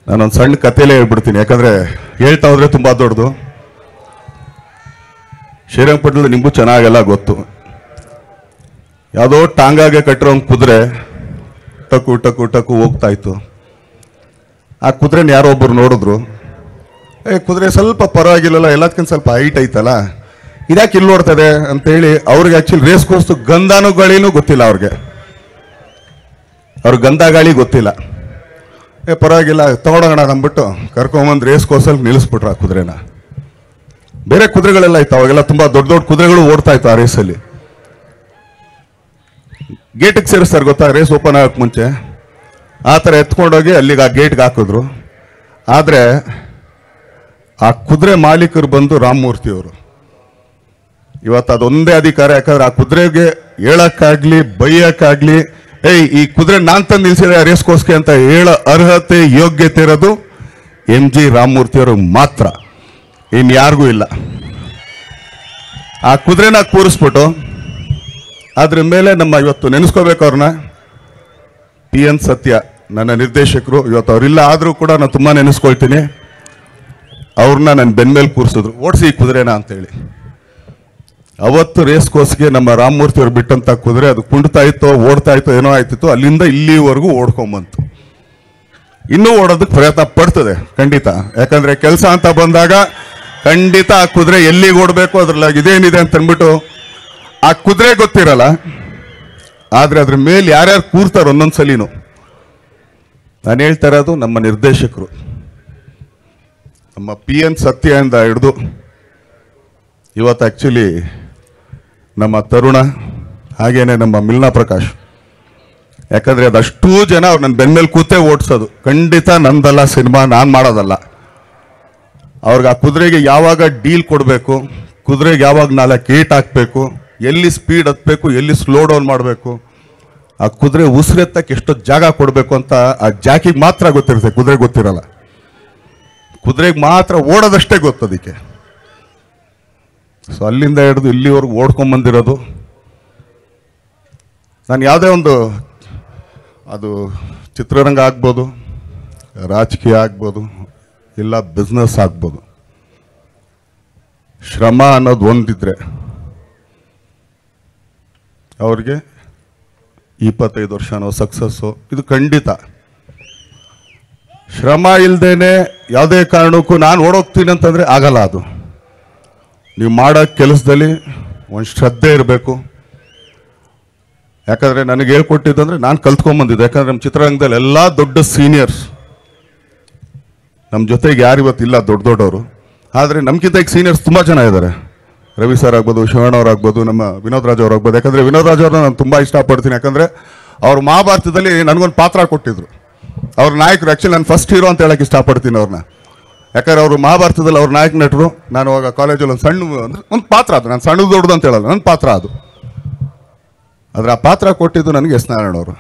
ನಾನೊಂದು ಸಣ್ಣ ಕಥೆಲೇ ಹೇಳ್ಬಿಡ್ತೀನಿ, ಯಾಕಂದರೆ ಹೇಳ್ತಾ ಹೋದರೆ ತುಂಬ ದೊಡ್ಡದು. ಶ್ರೀರಂಗಪಟ್ಟಣದಲ್ಲಿ ನಿಮಗೂ ಚೆನ್ನಾಗೆಲ್ಲ ಗೊತ್ತು. ಯಾವುದೋ ಟಾಂಗಾಗೆ ಕಟ್ಟಿರೋ ಒಂದು ಕುದುರೆ ಟಕ್ಕು ಟಕ್ಕು ಟಕ್ಕು ಹೋಗ್ತಾ ಇತ್ತು. ಆ ಕುದುರೆನ ಯಾರೋ ಒಬ್ಬರು ನೋಡಿದ್ರು, ಕುದುರೆ ಸ್ವಲ್ಪ ಪರವಾಗಿಲ್ಲಲ್ಲ, ಎಲ್ಲದಕ್ಕಿಂತ ಸ್ವಲ್ಪ ಹೈಟ್ ಐತಲ್ಲ, ಇದ್ಯಾಕೆ ಇಲ್ಲಿ ನೋಡ್ತದೆ ಅಂತೇಳಿ ಅವ್ರಿಗೆ ಆ್ಯಕ್ಚುಲಿ ರೇಸ್ ಕೋರ್ಸ್ ಗಂಧಾನು ಗಾಳಿನೂ ಗೊತ್ತಿಲ್ಲ. ಅವ್ರಿಗೆ ಗಂಧ ಗಾಳಿ ಗೊತ್ತಿಲ್ಲ. ಪರವಾಗಿಲ್ಲ ತಗೊಂಡೋಗೋಣ ಅಂದ್ಬಿಟ್ಟು ಕರ್ಕೊಂಬಂದು ರೇಸ್ ಕೋರ್ಸಲ್ಲಿ ನಿಲ್ಲಿಸ್ಬಿಟ್ರು ಆ ಕುದುರೆನ. ಬೇರೆ ಕುದುರೆಗಳೆಲ್ಲ ಇತ್ತು, ಅವಾಗೆಲ್ಲ ತುಂಬ ದೊಡ್ಡ ದೊಡ್ಡ ಕುದುರೆಗಳು ಓಡ್ತಾ ಇತ್ತು ಆ ರೇಸಲ್ಲಿ. ಗೇಟಿಗೆ ಸೇರಿಸ್ತಾರೆ ಗೊತ್ತಾ, ರೇಸ್ ಓಪನ್ ಆಗೋಕ್ಕೆ ಮುಂಚೆ ಆ ಥರ ಎತ್ಕೊಂಡೋಗಿ ಅಲ್ಲಿಗೆ ಆ ಗೇಟ್ಗೆ ಹಾಕಿದ್ರು. ಆದರೆ ಆ ಕುದುರೆ ಮಾಲೀಕರು ಬಂದು ರಾಮಮೂರ್ತಿ ಅವರು. ಇವತ್ತು ಅದೊಂದೇ ಅಧಿಕಾರ, ಯಾಕಂದ್ರೆ ಆ ಕುದುರೆಗೆ ಹೇಳಕ್ಕಾಗ್ಲಿ ಬೈಯಕ್ಕಾಗ್ಲಿ ಈ ಕುದುರೆ ನಾನ್ ತಂದು ನಿಲ್ಸಿದೆ ರೇಸ್ಕೋಸ್ಗೆ ಅಂತ ಹೇಳೋ ಅರ್ಹತೆ ಯೋಗ್ಯತೆ ಇರೋದು MG ರಾಮಮೂರ್ತಿ ಅವರು ಮಾತ್ರ, ಇನ್ಯಾರಿಗೂ ಇಲ್ಲ. ಆ ಕುದುರೆನ ಕೂರಿಸ್ಬಿಟ್ಟು ಅದ್ರ ಮೇಲೆ ನಮ್ಮ ಇವತ್ತು ನೆನೆಸ್ಕೋಬೇಕು ಅವ್ರನ್ನ, PN ಸತ್ಯ ನನ್ನ ನಿರ್ದೇಶಕರು. ಇವತ್ತು ಅವರಿಲ್ಲ ಆದರೂ ಕೂಡ ನಾನು ತುಂಬ ನೆನೆಸ್ಕೊಳ್ತೀನಿ. ಅವ್ರನ್ನ ನನ್ನ ಬೆನ್ಮೇಲೆ ಕೂರಿಸಿದ್ರು, ಓಡಿಸಿ ಈ ಕುದುರೆನ ಅಂತೇಳಿ. ಅವತ್ತು ರೇಸ್ ಕೋರ್ಸ್ಗೆ ನಮ್ಮ ರಾಮಮೂರ್ತಿ ಅವ್ರು ಬಿಟ್ಟಂತ ಕುದುರೆ ಅದು ಕುಂಡ್ತಾ ಇತ್ತೋ ಓಡ್ತಾ ಇತ್ತೋ ಏನೋ ಆಯ್ತಿತ್ತು, ಅಲ್ಲಿಂದ ಇಲ್ಲಿವರೆಗೂ ಓಡ್ಕೊಂಬಂತು. ಇನ್ನೂ ಓಡೋದಕ್ಕೆ ಪ್ರಯತ್ನ ಪಡ್ತದೆ ಖಂಡಿತ, ಯಾಕಂದ್ರೆ ಕೆಲಸ ಅಂತ ಬಂದಾಗ ಖಂಡಿತ ಆ ಕುದುರೆ ಎಲ್ಲಿಗೆ ಓಡಬೇಕು, ಅದ್ರಲ್ಲಾಗಿ ಇದೇನಿದೆ ಅಂತ ಅಂದ್ಬಿಟ್ಟು ಆ ಕುದುರೆ ಗೊತ್ತಿರಲ್ಲ. ಆದ್ರೆ ಅದ್ರ ಮೇಲೆ ಯಾರ್ಯಾರು ಕೂರ್ತಾರೋ ಒಂದೊಂದ್ಸಲಿನೂ. ನಾನು ಹೇಳ್ತಾ ಇರೋದು ನಮ್ಮ ನಿರ್ದೇಶಕರು, ನಮ್ಮ PN ಸತ್ಯದಿಂದ ಹಿಡಿದು ಇವತ್ತು ಆ್ಯಕ್ಚುಲಿ ನಮ್ಮ ತರುಣ, ಹಾಗೇನೆ ನಮ್ಮ ಮಿಲ್ನಾ ಪ್ರಕಾಶ್. ಯಾಕಂದ್ರೆ ಅದಷ್ಟೂ ಜನ ಅವ್ರು ನನ್ನ ಬೆನ್ಮೇಲೆ ಕೂತೇ ಓಡಿಸೋದು. ಖಂಡಿತ ನಂದಲ್ಲ ಸಿನಿಮಾ, ನಾನು ಮಾಡೋದಲ್ಲ. ಅವ್ರಿಗೆ ಆ ಕುದುರೆಗೆ ಯಾವಾಗ ಡೀಲ್ ಕೊಡಬೇಕು, ಕುದುರೆಗೆ ಯಾವಾಗ 4 ಏಟ್ ಹಾಕಬೇಕು, ಎಲ್ಲಿ ಸ್ಪೀಡ್ ಹತ್ತಬೇಕು, ಎಲ್ಲಿ ಸ್ಲೋ ಡೌನ್ ಮಾಡಬೇಕು, ಆ ಕುದುರೆ ಉಸಿರೆತ್ತಕ್ಕೆ ಎಷ್ಟೊತ್ತು ಜಾಗ ಕೊಡಬೇಕು ಅಂತ ಆ ಜಾಕಿಗೆ ಮಾತ್ರ ಗೊತ್ತಿರುತ್ತೆ, ಕುದುರೆಗೆ ಗೊತ್ತಿರಲ್ಲ. ಕುದುರೆಗೆ ಮಾತ್ರ ಓಡೋದಷ್ಟೇ ಗೊತ್ತದಕ್ಕೆ. ಸೊ ಅಲ್ಲಿಂದ ಹಿಡಿದು ಇಲ್ಲಿವರೆಗೂ ಓಡ್ಕೊಂಬಂದಿರೋದು. ನಾನು ಯಾವುದೇ ಒಂದು, ಅದು ಚಿತ್ರರಂಗ ಆಗ್ಬೋದು, ರಾಜಕೀಯ ಆಗ್ಬೋದು, ಇಲ್ಲ ಬಿಸ್ನೆಸ್ ಆಗ್ಬೋದು, ಶ್ರಮ ಅನ್ನೋದು ಒಂದಿದ್ರೆ ಅವ್ರಿಗೆ 25 ವರ್ಷನೋ ಸಕ್ಸಸ್ಸು ಇದು ಖಂಡಿತ. ಶ್ರಮ ಇಲ್ದೇನೆ ಯಾವುದೇ ಕಾರಣಕ್ಕೂ ನಾನು ಓಡೋಗ್ತೀನಿ ಅಂತಂದರೆ ಆಗಲ್ಲ. ಅದು ನೀವು ಮಾಡೋ ಕೆಲಸದಲ್ಲಿ ಒಂದು ಶ್ರದ್ಧೆ ಇರಬೇಕು. ಯಾಕಂದರೆ ನನಗೆ ಹೇಳ್ಕೊಟ್ಟಿದ್ದಂದ್ರೆ ನಾನು ಕಲ್ತ್ಕೊಂಬಂದಿದ್ದೆ. ಯಾಕಂದರೆ ನಮ್ಮ ಚಿತ್ರರಂಗದಲ್ಲಿ ಎಲ್ಲ ದೊಡ್ಡ ಸೀನಿಯರ್ಸ್ ನಮ್ಮ ಜೊತೆಗೆ ಯಾರಿವತ್ತಿಲ್ಲ, ದೊಡ್ಡ ದೊಡ್ಡವರು. ಆದರೆ ನಮ್ಗಿಂತ ಈಗ ಸೀನಿಯರ್ಸ್ ತುಂಬ ಜನ ಇದ್ದಾರೆ. ರವಿ ಸರ್ ಆಗ್ಬೋದು, ಶಿವಣ್ಣ ಅವ್ರು ಆಗ್ಬೋದು, ನಮ್ಮ ವಿನೋದ್ ರಾಜ್ ಅವ್ರು ಆಗ್ಬೋದು. ಯಾಕಂದರೆ ವಿನೋದ್ ರಾಜ್ ಅವ್ರನ್ನ ನಾನು ತುಂಬ ಇಷ್ಟಪಡ್ತೀನಿ. ಯಾಕಂದರೆ ಅವ್ರು ಮಹಾಭಾರತದಲ್ಲಿ ನನಗೊಂದು ಪಾತ್ರ ಕೊಟ್ಟಿದ್ರು. ಅವ್ರ ನಾಯಕರು, ಆ್ಯಕ್ಚುಲಿ ನಾನು ಫಸ್ಟ್ ಹೀರೋ ಅಂತ ಹೇಳಕ್ಕೆ ಇಷ್ಟಪಡ್ತೀನಿ ಅವ್ರನ್ನ. ಯಾಕಂದ್ರೆ ಅವರು ಮಹಾಭಾರತದಲ್ಲಿ ಅವ್ರ ನಾಯಕ ನಟರು. ನಾನು ಅವಾಗ ಕಾಲೇಜಲ್ಲಿ ಒಂದು ಸಣ್ಣ ಒಂದು ಪಾತ್ರ ಅದು, ನಾನು ಸಣ್ಣ ದೊಡ್ಡದು ಅಂತ ಹೇಳಲ್ಲ, ನನ್ನ ಪಾತ್ರ ಅದು. ಆದರೆ ಆ ಪಾತ್ರ ಕೊಟ್ಟಿದ್ದು ನನಗೆ S. ನಾರಾಯಣ ಅವರು.